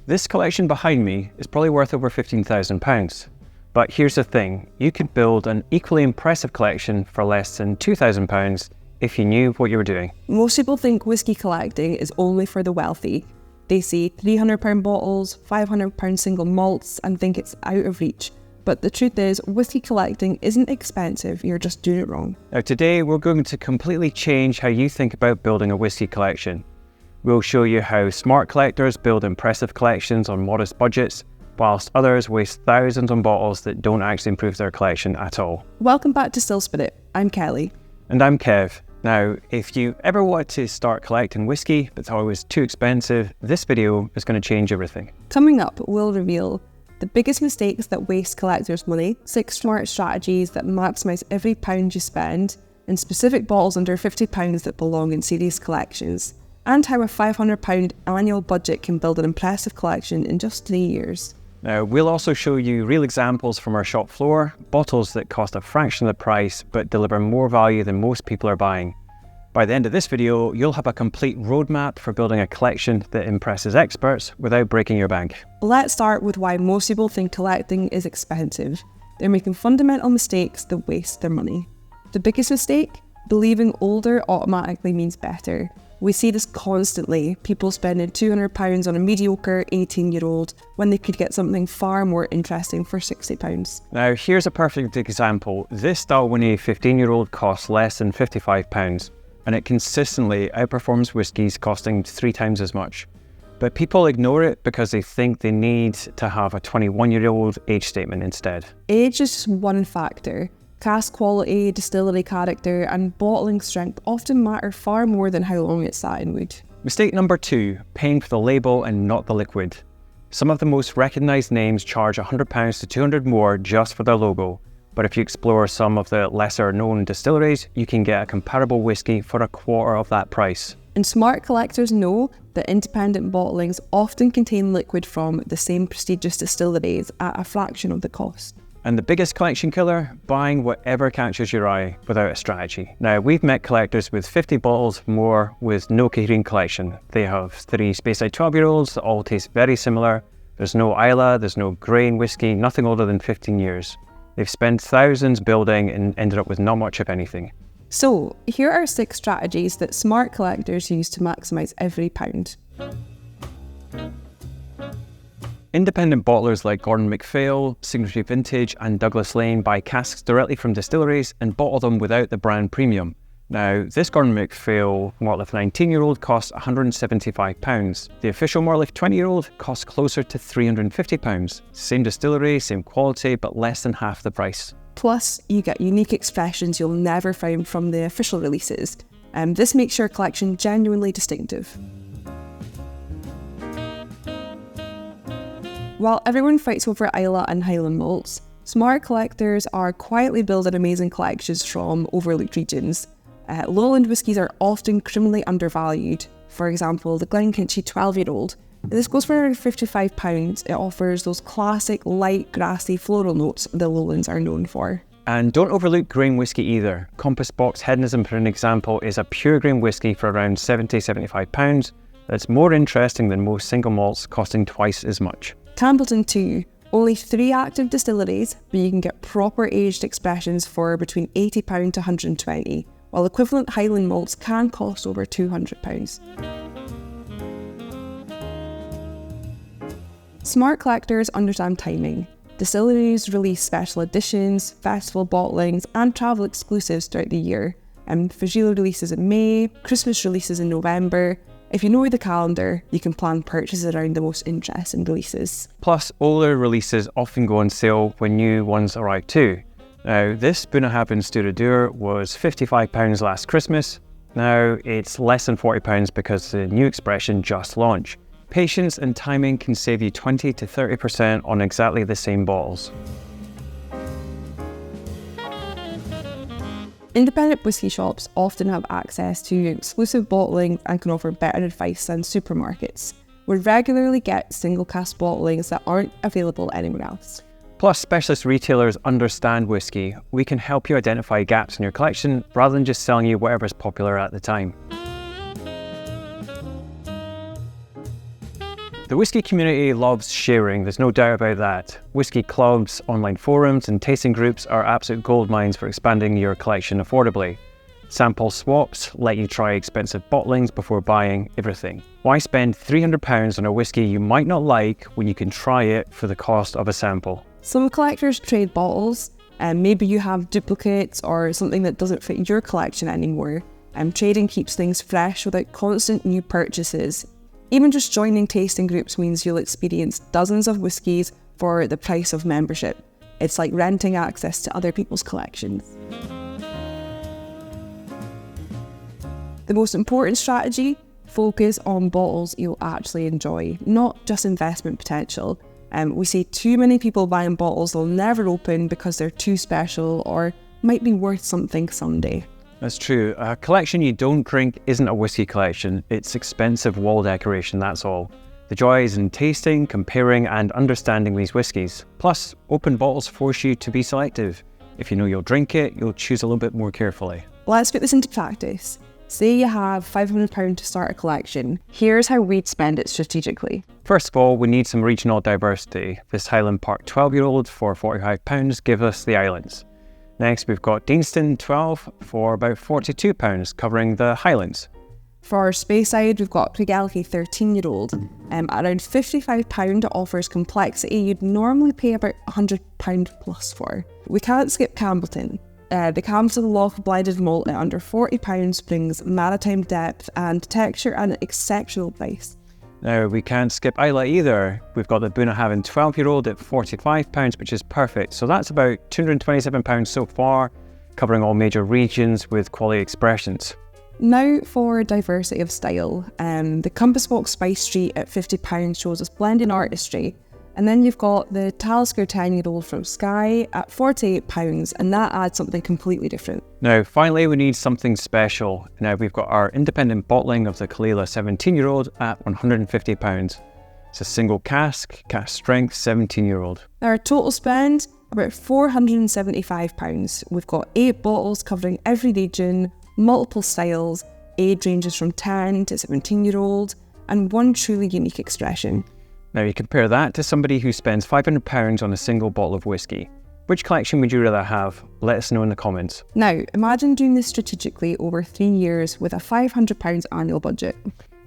This collection behind me is probably worth over £15,000. But here's the thing, you could build an equally impressive collection for less than £2,000 if you knew what you were doing. Most people think whiskey collecting is only for the wealthy. They see £300 bottles, £500 single malts and think it's out of reach. But the truth is, whiskey collecting isn't expensive, you're just doing it wrong. Now today we're going to completely change how you think about building a whiskey collection. We'll show you how smart collectors build impressive collections on modest budgets, whilst others waste thousands on bottles that don't actually improve their collection at all. Welcome back to Still Spirit. I'm Kelly. And I'm Kev. Now, if you ever want to start collecting whiskey but thought it was too expensive, this video is going to change everything. Coming up, we'll reveal the biggest mistakes that waste collectors' money, 6 smart strategies that maximise every pound you spend, and specific bottles under £50 that belong in serious collections, and how a £500 annual budget can build an impressive collection in just 3 years. Now, we'll also show you real examples from our shop floor, bottles that cost a fraction of the price but deliver more value than most people are buying. By the end of this video, you'll have a complete roadmap for building a collection that impresses experts without breaking your bank. Let's start with why most people think collecting is expensive. They're making fundamental mistakes that waste their money. The biggest mistake? Believing older automatically means better. We see this constantly, people spending £200 on a mediocre 18-year-old when they could get something far more interesting for £60. Now here's a perfect example. This Dalwhinnie 15-year-old costs less than £55, and it consistently outperforms whiskies costing 3 times as much. But people ignore it because they think they need to have a 21-year-old age statement instead. Age is just one factor. Cask quality, distillery character and bottling strength often matter far more than how long it's sat in wood. Mistake number 2, paying for the label and not the liquid. Some of the most recognised names charge £100 to £200 more just for their logo, but if you explore some of the lesser known distilleries, you can get a comparable whiskey for a quarter of that price. And smart collectors know that independent bottlings often contain liquid from the same prestigious distilleries at a fraction of the cost. And the biggest collection killer? Buying whatever catches your eye without a strategy. Now, we've met collectors with 50 bottles more with no coherent collection. They have 3 Speyside 12-year-olds that all taste very similar. There's no Islay, there's no grain whiskey, nothing older than 15 years. They've spent thousands building and ended up with not much of anything. So, here are 6 strategies that smart collectors use to maximise every pound. Independent bottlers like Gordon MacPhail, Signature Vintage and Douglas Lane buy casks directly from distilleries and bottle them without the brand premium. Now, this Gordon MacPhail Mortliffe 19-year-old costs £175. The official Mortliffe 20-year-old costs closer to £350. Same distillery, same quality, but less than half the price. Plus, you get unique expressions you'll never find from the official releases. This makes your collection genuinely distinctive. While everyone fights over Islay and Highland malts, smart collectors are quietly building amazing collections from overlooked regions. Lowland whiskies are often criminally undervalued. For example, the Glenkinchie 12-year-old. This goes for around £55. It offers those classic light, grassy, floral notes the Lowlands are known for. And don't overlook grain whiskey either. Compass Box Hedonism, for an example, is a pure grain whiskey for around £70–75. That's more interesting than most single malts, costing twice as much. Campbellton too. Only 3 active distilleries, but you can get proper aged expressions for between £80 to £120, while equivalent Highland malts can cost over £200. Smart collectors understand timing. Distilleries release special editions, festival bottlings and travel exclusives throughout the year. Fragile releases in May, Christmas releases in November. If you know the calendar, you can plan purchases around the most interesting releases. Plus, older releases often go on sale when new ones arrive too. Now, this Bunnahabhain Sturadur was £55 last Christmas. Now, it's less than £40 because the new expression just launched. Patience and timing can save you 20 to 30% on exactly the same bottles. Independent whiskey shops often have access to exclusive bottling and can offer better advice than supermarkets. We regularly get single cask bottlings that aren't available anywhere else. Plus, specialist retailers understand whiskey. We can help you identify gaps in your collection rather than just selling you whatever's popular at the time. The whisky community loves sharing, there's no doubt about that. Whisky clubs, online forums and tasting groups are absolute gold mines for expanding your collection affordably. Sample swaps let you try expensive bottlings before buying everything. Why spend £300 on a whisky you might not like when you can try it for the cost of a sample? Some collectors trade bottles, and maybe you have duplicates or something that doesn't fit your collection anymore. Trading keeps things fresh without constant new purchases. Even just joining tasting groups means you'll experience dozens of whiskies for the price of membership. It's like renting access to other people's collections. The most important strategy, focus on bottles you'll actually enjoy, not just investment potential. We see too many people buying bottles they'll never open because they're too special or might be worth something someday. That's true. A collection you don't drink isn't a whisky collection. It's expensive wall decoration, that's all. The joy is in tasting, comparing and understanding these whiskies. Plus, open bottles force you to be selective. If you know you'll drink it, you'll choose a little bit more carefully. Let's put this into practice. Say you have £500 to start a collection. Here's how we'd spend it strategically. First of all, we need some regional diversity. This Highland Park 12-year-old for £45 gives us the islands. Next, we've got Deanston 12 for about £42, covering the Highlands. For Speyside, we've got Craigellachie 13-year-old. At around £55, it offers complexity you'd normally pay about £100 plus for. We can't skip Campbellton. The Campbellton Loch Blinded Malt at under £40 brings maritime depth and texture at an exceptional price. Now, we can't skip Islay either. We've got the Bunnahabhain 12-year-old at £45, which is perfect. So that's about £227 so far, covering all major regions with quality expressions. Now for diversity of style. The Compass Walk Spice Street at £50 shows us blending artistry. And then you've got the Talisker 10-year-old from Skye at £48, and that adds something completely different. Now, finally, we need something special. Now, we've got our independent bottling of the Kalila 17-year-old at £150. It's a single cask strength 17-year-old. Our total spend, about £475. We've got 8 bottles covering every region, multiple styles, age ranges from 10 to 17-year-old, and one truly unique expression. Now you compare that to somebody who spends £500 on a single bottle of whisky. Which collection would you rather have? Let us know in the comments. Now, imagine doing this strategically over 3 years with a £500 annual budget.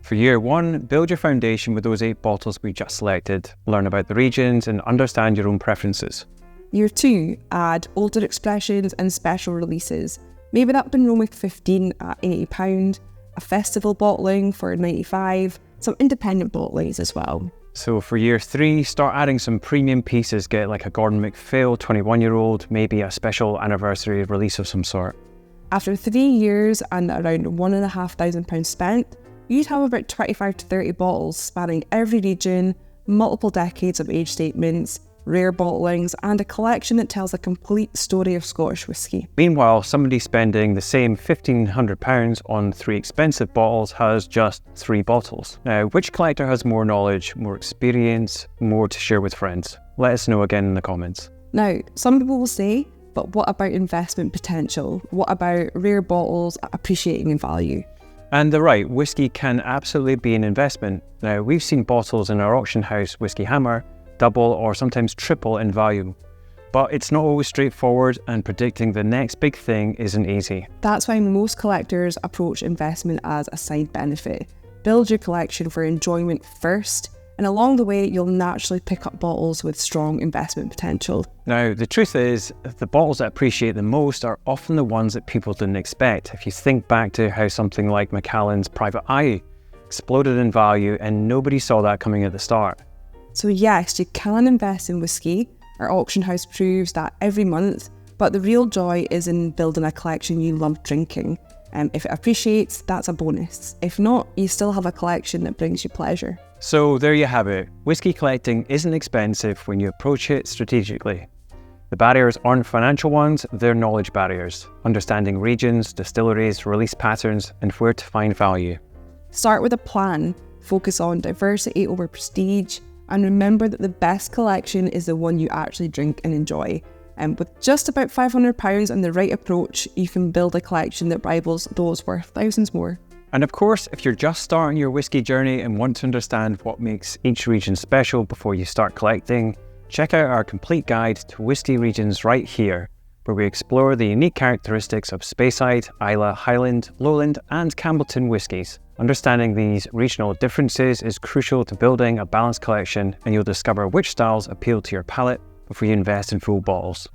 For year 1, build your foundation with those 8 bottles we just selected. Learn about the regions and understand your own preferences. Year 2, add older expressions and special releases. Maybe that Benromic 15 at £80, a festival bottling for £95, some independent bottlings as well. So for year 3, start adding some premium pieces. Get like a Gordon MacPhail 21-year-old, maybe a special anniversary release of some sort. After 3 years and around £1,500 spent, you'd have about 25 to 30 bottles spanning every region, multiple decades of age statements, rare bottlings, and a collection that tells a complete story of Scottish whisky. Meanwhile, somebody spending the same £1,500 on 3 expensive bottles has just 3 bottles. Now, which collector has more knowledge, more experience, more to share with friends? Let us know again in the comments. Now, some people will say, but what about investment potential? What about rare bottles appreciating in value? And they're right, whisky can absolutely be an investment. Now, we've seen bottles in our auction house, Whisky Hammer, double or sometimes triple in value. But it's not always straightforward, and predicting the next big thing isn't easy. That's why most collectors approach investment as a side benefit. Build your collection for enjoyment first, and along the way you'll naturally pick up bottles with strong investment potential. Now, the truth is, the bottles that appreciate the most are often the ones that people didn't expect. If you think back to how something like Macallan's Private Eye exploded in value and nobody saw that coming at the start. So yes, you can invest in whisky. Our auction house proves that every month, but the real joy is in building a collection you love drinking. If it appreciates, that's a bonus. If not, you still have a collection that brings you pleasure. So there you have it. Whisky collecting isn't expensive when you approach it strategically. The barriers aren't financial ones, they're knowledge barriers. Understanding regions, distilleries, release patterns, and where to find value. Start with a plan, focus on diversity over prestige, and remember that the best collection is the one you actually drink and enjoy. And with just about £500 and the right approach, you can build a collection that rivals those worth thousands more. And of course, if you're just starting your whiskey journey and want to understand what makes each region special before you start collecting, check out our complete guide to whiskey regions right here, where we explore the unique characteristics of Speyside, Islay, Highland, Lowland and Campbellton whiskies. Understanding these regional differences is crucial to building a balanced collection, and you'll discover which styles appeal to your palate before you invest in full bottles.